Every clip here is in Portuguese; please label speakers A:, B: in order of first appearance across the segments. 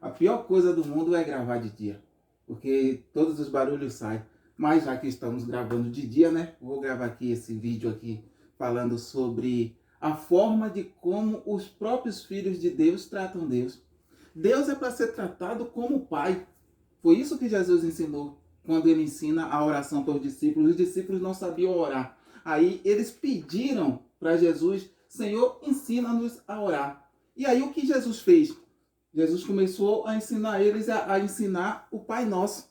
A: A pior coisa do mundo é gravar de dia, porque todos os barulhos saem. Mas já que estamos gravando de dia, né? Vou gravar aqui esse vídeo aqui falando sobre a forma de como os próprios filhos de Deus tratam Deus. Deus é para ser tratado como pai. Foi isso que Jesus ensinou quando ele ensina a oração para os discípulos. Os discípulos não sabiam orar. Aí eles pediram para Jesus: Senhor, ensina-nos a orar. E aí o que Jesus fez? Jesus começou a ensinar eles a ensinar o Pai Nosso.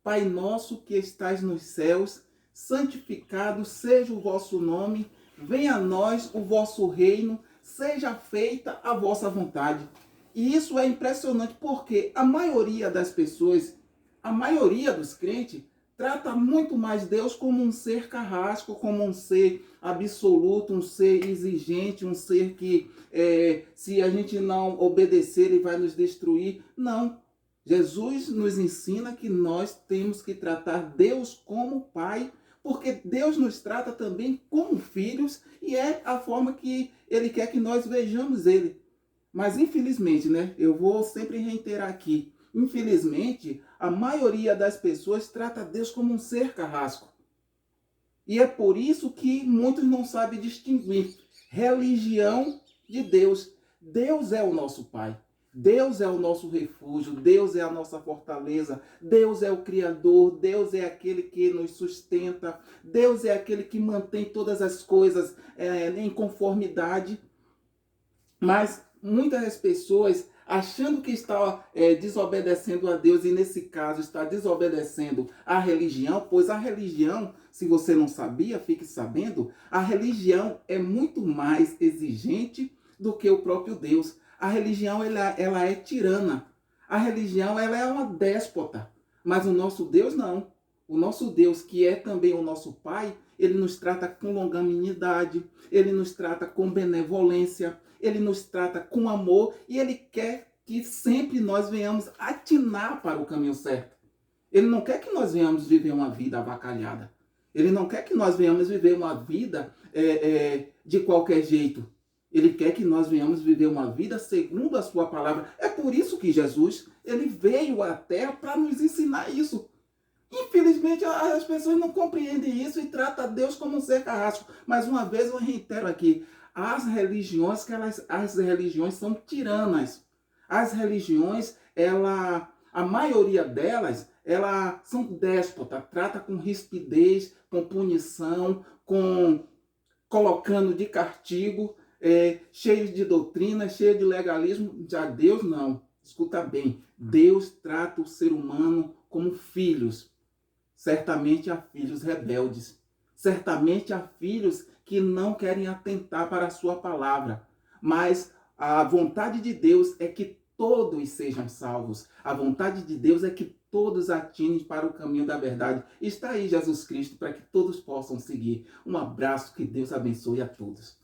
A: Pai nosso que estás nos céus, santificado seja o vosso nome, venha a nós o vosso reino, seja feita a vossa vontade. E isso é impressionante porque a maioria das pessoas, a maioria dos crentes, trata muito mais Deus como um ser carrasco, como um ser absoluto, um ser exigente, um ser que se a gente não obedecer ele vai nos destruir. Não. Jesus nos ensina que nós temos que tratar Deus como Pai, porque Deus nos trata também como filhos e é a forma que Ele quer que nós vejamos Ele. Mas infelizmente, né, eu vou sempre reiterar aqui, infelizmente, a maioria das pessoas trata Deus como um ser carrasco. E é por isso que muitos não sabem distinguir religião de Deus. Deus é o nosso Pai. Deus é o nosso refúgio, Deus é a nossa fortaleza, Deus é o Criador, Deus é aquele que nos sustenta, Deus é aquele que mantém todas as coisas em conformidade. Mas muitas das pessoas, achando que está desobedecendo a Deus, e nesse caso está desobedecendo a religião, pois a religião, se você não sabia, fique sabendo, a religião é muito mais exigente do que o próprio Deus. A religião ela é tirana. A religião ela é uma déspota. Mas o nosso Deus não. O nosso Deus, que é também o nosso Pai, ele nos trata com longanimidade, ele nos trata com benevolência, ele nos trata com amor e ele quer que sempre nós venhamos atinar para o caminho certo. Ele não quer que nós venhamos viver uma vida avacalhada. Ele não quer que nós venhamos viver uma vida de qualquer jeito. Ele quer que nós venhamos viver uma vida segundo a sua palavra. É por isso que Jesus ele veio à Terra para nos ensinar isso. Infelizmente, as pessoas não compreendem isso e tratam Deus como um ser carrasco. Mais uma vez, eu reitero aqui, as religiões são tiranas. As religiões, a maioria delas, são déspotas, trata com rispidez, com punição, colocando de castigo, cheio de doutrina, cheio de legalismo. Já Deus não. Escuta bem, Deus trata o ser humano como filhos. Certamente há filhos rebeldes. Certamente há filhos que não querem atentar para a sua palavra. Mas a vontade de Deus é que todos sejam salvos. A vontade de Deus é que todos atinem para o caminho da verdade. Está aí Jesus Cristo para que todos possam seguir. Um abraço, que Deus abençoe a todos.